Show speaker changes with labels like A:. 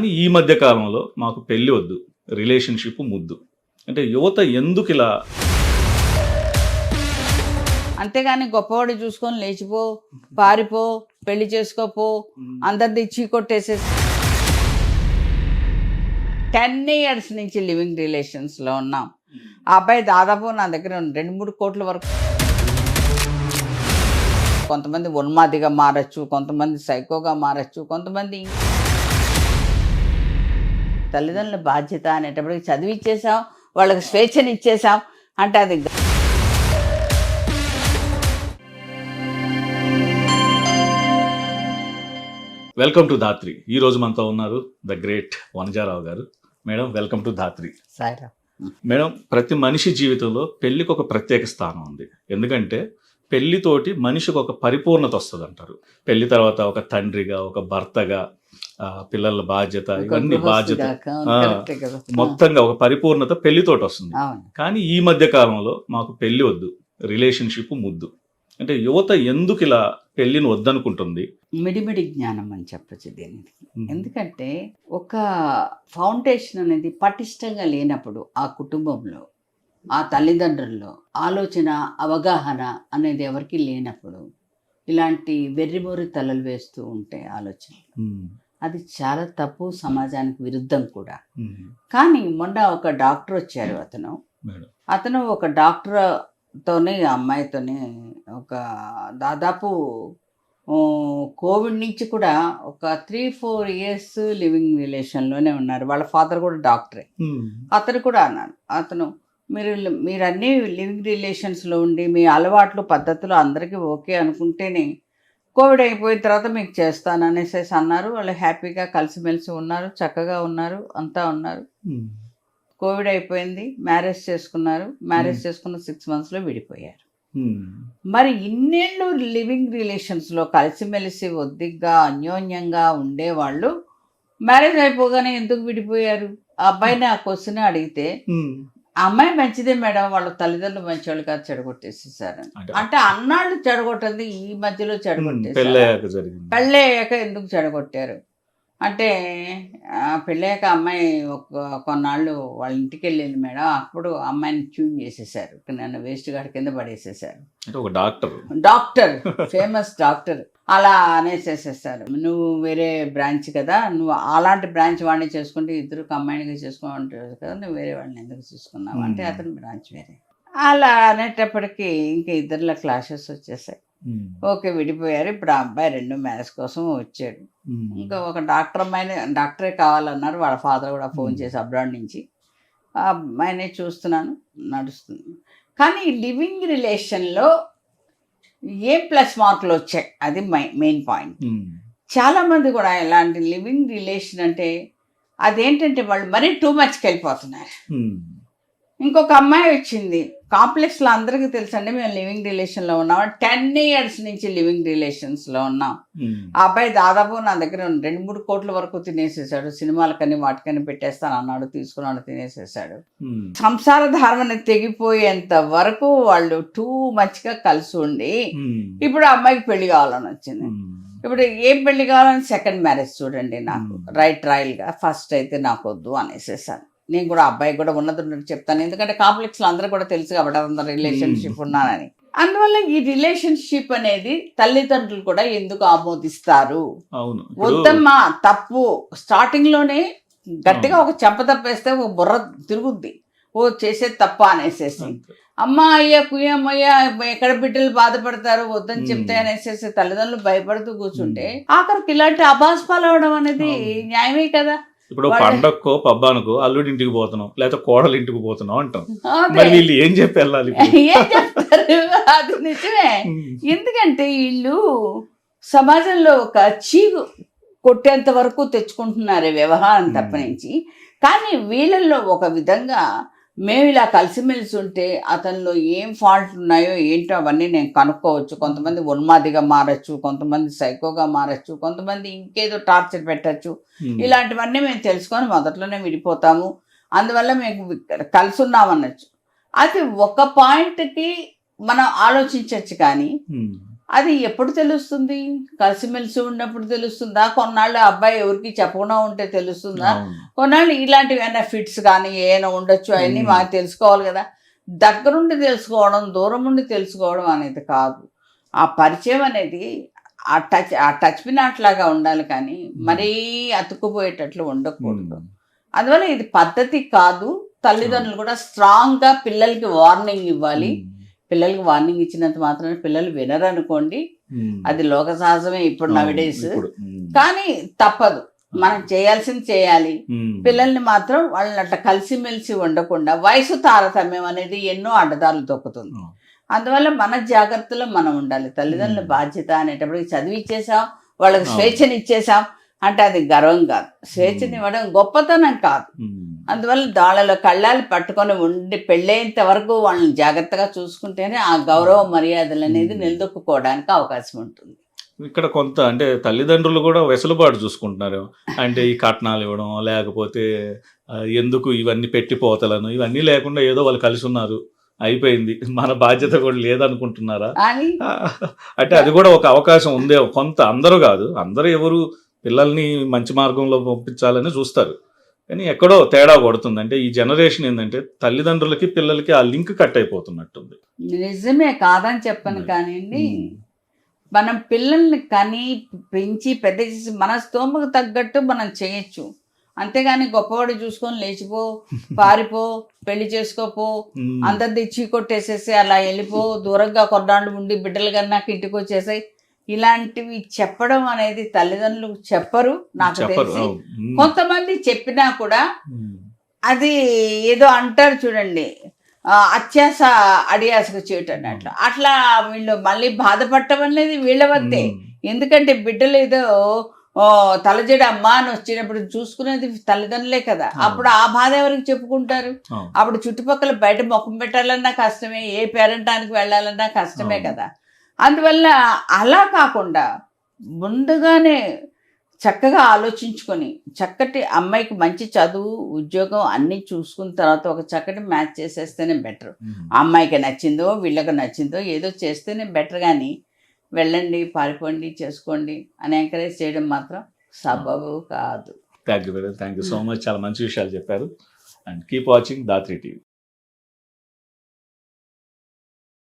A: కానీ ఈ మధ్య కాలంలో మాకు పెళ్లి వద్దు, రిలేషన్షిప్ ముద్దు అంటే యువత ఎందుకు ఇలా?
B: అంతేగాని గొప్పవాడు చూసుకొని లేచిపో, పారిపో, పెళ్లి చేసుకోపో, అందరిది చీకొట్టేసేసి 10 years నుంచి లివింగ్ రిలేషన్స్లో ఉన్నాం. ఆ అబ్బాయి దాదాపు నా దగ్గర 2-3 కోట్ల వరకు. కొంతమంది ఉన్మాదిగా మారచ్చు, కొంతమంది సైకోగా మారచ్చు, కొంతమంది తల్లిదండ్రుల బాధ్యత అనేటప్పటికి చదివిచ్చేసాం, వాళ్ళకి స్వేచ్ఛని ఇచ్చేసాం అంటే అది
A: వెల్కమ్ టు ధాత్రి. ఈ రోజు మనతో ఉన్నారు ద గ్రేట్ వనజారావు గారు. Madam, welcome to Dhatri.
B: సాయిరా.
A: మేడం, ప్రతి మనిషి జీవితంలో పెళ్లికి ఒక ప్రత్యేక స్థానం ఉంది. ఎందుకంటే పెళ్లితోటి మనిషికి ఒక పరిపూర్ణత వస్తుంది అంటారు. పెళ్లి తర్వాత ఒక తండ్రిగా, ఒక భర్తగా, పిల్లల బాధ్యత, ఇవన్నీ బాధ్యత మొత్తంగా ఒక పరిపూర్ణత పెళ్లితోటి వస్తుంది. కానీ ఈ మధ్య కాలంలో మాకు పెళ్లి వద్దు, రిలేషన్షిప్ ముద్దు అంటే యువత ఎందుకు ఇలా పెళ్లిని వద్దనుకుంటుంది?
B: మిడిమిడి జ్ఞానం అని చెప్పచ్చు దీనికి. ఎందుకంటే ఒక ఫౌండేషన్ అనేది పటిష్టంగా లేనప్పుడు ఆ కుటుంబంలో, ఆ తల్లిదండ్రుల్లో ఆలోచన, అవగాహన అనేది ఎవరికి లేనప్పుడు ఇలాంటి వెర్రిమోరి తలలు వేస్తూ ఉంటే ఆలోచనలు, అది చాలా తప్పు, సమాజానికి విరుద్ధం కూడా. కానీ మొన్న ఒక డాక్టర్ వచ్చారు. అతను ఒక డాక్టర్తోనే, అమ్మాయితోనే ఒక దాదాపు కోవిడ్ నుంచి కూడా ఒక 3-4 years లివింగ్ రిలేషన్లోనే ఉన్నారు. వాళ్ళ ఫాదర్ కూడా డాక్టరే. అతను కూడా అన్నాడు, అతను మీరు అన్నీ లివింగ్ రిలేషన్స్లో ఉండి మీ అలవాట్లు, పద్ధతులు అందరికీ ఓకే అనుకుంటేనే కోవిడ్ అయిపోయిన తర్వాత మీకు చేస్తాను అనేసి అన్నారు. వాళ్ళు హ్యాపీగా కలిసిమెలిసి ఉన్నారు, చక్కగా ఉన్నారు, అంతా ఉన్నారు. కోవిడ్ అయిపోయింది, మ్యారేజ్ చేసుకున్నారు. మ్యారేజ్ చేసుకున్న 6 monthsలో విడిపోయారు. మరి ఇన్నేళ్ళు లివింగ్ రిలేషన్స్లో కలిసిమెలిసి ఒద్దిగ్గా అన్యోన్యంగా ఉండేవాళ్ళు మ్యారేజ్ అయిపోగానే ఎందుకు విడిపోయారు? ఆ అబ్బాయిని ఆ క్వశ్చన్ అడిగితే, ఆ అమ్మాయి మంచిదే మేడం, వాళ్ళ తల్లిదండ్రులు మంచివాళ్ళు కాదు, చెడగొట్టేసేసారు. అంటే అన్నాళ్ళు చెడగొట్టది ఈ మధ్యలో చెడగొట్టేసారు. పెళ్ళయ్యాక ఎందుకు చెడగొట్టారు అంటే, పెళ్ళయ్యాక అమ్మాయి కొన్నాళ్ళు వాళ్ళ ఇంటికి వెళ్ళింది మేడం, అప్పుడు అమ్మాయిని ట్యూన్ చేసేసారు, నన్ను వేస్ట్ గాడి కింద పడేసేసారు.
A: ఒక డాక్టర్
B: ఫేమస్ డాక్టర్ అలా అనేసేసేసారు. నువ్వు వేరే బ్రాంచ్ కదా, నువ్వు అలాంటి బ్రాంచ్ వాడిని చేసుకుంటే ఇద్దరు కంబైన్గా చేసుకోమంటారు కదా, నువ్వు వేరే వాడిని ఎందుకు చూసుకున్నావు అంటే అతని బ్రాంచ్ వేరే. అలా అనేటప్పటికీ ఇంకా ఇద్దరిలో క్లాషెస్ వచ్చేసాయి. ఓకే, విడిపోయారు. ఇప్పుడు ఆ అబ్బాయి 2 మ్యారేజ్ కోసం వచ్చాడు. ఇంకా ఒక డాక్టరే కావాలన్నారు. వాళ్ళ ఫాదర్ కూడా ఫోన్ చేసి అబ్రాడ్ నుంచి, ఆ అమ్మాయినే చూస్తున్నాను, నడుస్తుంది. కానీ లివింగ్ రిలేషన్లో ఏం ప్లస్ మార్కులు వచ్చాయి, అది మెయిన్ పాయింట్. చాలామంది కూడా ఇలాంటి లివింగ్ రిలేషన్ అంటే అదేంటంటే వాళ్ళు మరీ టూ మచ్కి వెళ్ళిపోతున్నారు. ఇంకొక అమ్మాయి వచ్చింది కాంప్లెక్స్లో, అందరికీ తెలుసండి మేము లివింగ్ రిలేషన్లో ఉన్నాం. 10 years నుంచి లివింగ్ రిలేషన్స్లో ఉన్నాం. ఆ అబ్బాయి దాదాపు నా దగ్గర 2-3 కోట్ల వరకు తినేసేసాడు. సినిమాలకని వాటికని పెట్టేస్తాను అన్నాడు, తీసుకున్నాడు, తినేసేసాడు. సంసార ధారణ తెగిపోయేంత వరకు వాళ్ళు టూ మచ్గా కలిసి ఉండి ఇప్పుడు ఆ అమ్మాయికి పెళ్లి కావాలని వచ్చింది. ఇప్పుడు ఏం పెళ్లి కావాలని సెకండ్ మ్యారేజ్ చూడండి, నాకు రాయల్గా ఫస్ట్ అయితే నాకు వద్దు అనేసేసాను. నేను కూడా అబ్బాయికి కూడా ఉన్నది చెప్తాను, ఎందుకంటే కాంప్లెక్స్లో అందరూ కూడా తెలుసు కాబట్టి అందరూ రిలేషన్షిప్ ఉన్నానని. అందువల్ల ఈ రిలేషన్షిప్ అనేది తల్లిదండ్రులు కూడా ఎందుకు ఆమోదిస్తారు? వద్దమ్మా, తప్పు. స్టార్టింగ్లోనే గట్టిగా ఒక చెంప తప్పేస్తే ఒక బుర్ర తిరుగుద్ది, ఓ చేసేది తప్ప అనేసేసి, అమ్మ అయ్యా కుయ్యమ్మయ్యా ఎక్కడ బిడ్డలు బాధపడతారు వద్దని చెప్తే అనేసేసి తల్లిదండ్రులు భయపడుతూ కూర్చుంటే ఆఖరికి ఇలాంటి అభాస్పాలు అవడం అనేది న్యాయమే కదా.
A: ఇప్పుడు పండక్కో పబ్బానికో అల్లుడి ఇంటికి పోతున్నాం, లేకపోతే కోడలు ఇంటికి పోతున్నాం అంటాం. మరి వీళ్ళు ఏం చెప్పి వెళ్ళాలి?
B: ఏం చెప్తారు? అది నిజమే. ఎందుకంటే వీళ్ళు సమాజంలో ఒక చీగు కొట్టేంత వరకు తెచ్చుకుంటున్నారు వ్యవహారం తప్పనించి. కానీ వీళ్ళల్లో ఒక విధంగా మేము ఇలా కలిసిమెలిసి ఉంటే అతనిలో ఏం ఫాల్ట్ ఉన్నాయో ఏంటో అవన్నీ నేను కనుక్కోవచ్చు. కొంతమంది ఉన్మాదిగా మారచ్చు, కొంతమంది సైకోగా మారచ్చు, కొంతమంది ఇంకేదో టార్చర్ పెట్టచ్చు. ఇలాంటివన్నీ మేము తెలుసుకొని మొదట్లోనే విడిపోతాము, అందువల్ల మేము కలిసి ఉన్నామనొచ్చు. అది ఒక పాయింట్కి మనం ఆలోచించవచ్చు. కానీ అది ఎప్పుడు తెలుస్తుంది? కలిసిమెలిసి ఉన్నప్పుడు తెలుస్తుందా? కొన్నాళ్ళు ఆ అబ్బాయి ఎవరికి చెప్పకుండా ఉంటే తెలుస్తుందా?
A: అవును.
B: కొన్నాళ్ళు ఇలాంటివి ఏమైనా ఫిట్స్ కానీ ఏమైనా ఉండొచ్చు, అవన్నీ మాకు తెలుసుకోవాలి కదా. దగ్గరుండి తెలుసుకోవడం, దూరం ఉండి తెలుసుకోవడం అనేది కాదు. ఆ పరిచయం అనేది ఆ టచ్ పినాట్ లాగా ఉండాలి కానీ మరీ అతుక్కుపోయేటట్లు ఉండకూడదు.
A: ఉమ్.
B: అందువల్ల ఇది పద్ధతి కాదు. తల్లిదండ్రులు కూడా స్ట్రాంగ్గా పిల్లలకి వార్నింగ్ ఇవ్వాలి.
A: ఉమ్.
B: పిల్లలకి వార్నింగ్ ఇచ్చినంత మాత్రాన పిల్లలు వినరనుకోండి,
A: ఉమ్.
B: అది లోక సహజమే ఇప్పుడు
A: అవును,
B: నవిడేస్.
A: ఇప్పుడు.
B: కానీ తప్పదు, మనం చేయాల్సింది చేయాలి.
A: ఉమ్.
B: పిల్లల్ని మాత్రం వాళ్ళని అట్లా కలిసిమెలిసి ఉండకుండా వయసు తారతమ్యం అనేది ఎన్నో అడ్డదారులు తొక్కుతుంది.
A: అవును.
B: అందువల్ల మన జాగ్రత్తలో మనం ఉండాలి. తల్లిదండ్రుల బాధ్యత అనేటప్పటికి చదివిచ్చేసాం, వాళ్ళకి
A: అవును.
B: స్వేచ్ఛని ఇచ్చేసాం అంటే అది గర్వం కాదు, స్వేచ్ఛనివ్వడం గొప్పతనం కాదు.
A: ఉమ్.
B: అందువల్ల దాళ్ళలో కళ్ళాలు పట్టుకొని ఉండి పెళ్ళేంత వరకు వాళ్ళని జాగ్రత్తగా చూసుకుంటేనే ఆ గౌరవ మర్యాదలు అనేది నిలదొక్కుకోవడానికి అవకాశం ఉంటుంది.
A: ఇక్కడ కొంత అంటే తల్లిదండ్రులు కూడా వెసులుబాటు చూసుకుంటున్నారు. అంటే ఈ కట్నాలు ఇవ్వడం, లేకపోతే ఎందుకు ఇవన్నీ పెట్టిపోతలను, ఇవన్నీ లేకుండా ఏదో వాళ్ళు కలిసి ఉన్నారు, అయిపోయింది, మన బాధ్యత కూడా లేదనుకుంటున్నారా?
B: అని
A: అంటే అది కూడా ఒక అవకాశం ఉందే కొంత. అందరూ కాదు, అందరూ ఎవరు పిల్లల్ని మంచి మార్గంలో పంపించాలని చూస్తారు, కానీ ఎక్కడో తేడా కొడుతుంది. అంటే ఈ జనరేషన్ ఏంటంటే తల్లిదండ్రులకి పిల్లలకి ఆ లింక్ కట్ అయిపోతున్నట్టుంది.
B: నిజమే, కాదని చెప్పను కానివ్వండి. మనం పిల్లల్ని కని పెంచి పెద్ద చేసి మన స్తోమకు తగ్గట్టు మనం చేయొచ్చు. అంతేగాని గొప్పవాడు చూసుకొని లేచిపో, పారిపో, పెళ్లి చేసుకోపో, అందరిది చీ కొట్టేసేసి అలా వెళ్ళిపో, దూరంగా కొన్నాళ్ళు ఉండి బిడ్డలు కన్నాక ఇంటికి వచ్చేసాయి, ఇలాంటివి చెప్పడం అనేది తల్లిదండ్రులు చెప్పరు నాకు తెలిసి. కొంతమంది చెప్పినా కూడా అది ఏదో అంటారు చూడండి, అత్యాస అడియాసకు చేయటం అట్లా అట్లా వీళ్ళు మళ్ళీ బాధపడటం అనేది వీళ్ళ వద్దే. ఎందుకంటే బిడ్డలు ఏదో తలజడ అమ్మ అని వచ్చినప్పుడు చూసుకునేది తల్లిదండ్రులే కదా. అప్పుడు ఆ బాధ ఎవరికి చెప్పుకుంటారు? అప్పుడు చుట్టుపక్కల బయట ముఖం పెట్టాలన్నా కష్టమే, ఏ పేరెంటానికి వెళ్ళాలన్నా కష్టమే కదా. అందువల్ల అలా కాకుండా ముందుగానే చక్కగా ఆలోచించుకొని చక్కటి అమ్మాయికి మంచి చదువు, ఉద్యోగం అన్నీ చూసుకున్న తర్వాత ఒక చక్కటి మ్యాచ్ చేసేస్తేనే బెటర్. అమ్మాయికి నచ్చిందో వీళ్ళకి నచ్చిందో ఏదో చేస్తేనే బెటర్. కానీ వెళ్ళండి, పారిపోండి, చేసుకోండి అని ఎంకరేజ్ చేయడం మాత్రం సబబు కాదు.
A: థ్యాంక్ యూ సో మచ్, చాలా మంచి విషయాలు చెప్పారు. And keep watching Dhatri TV.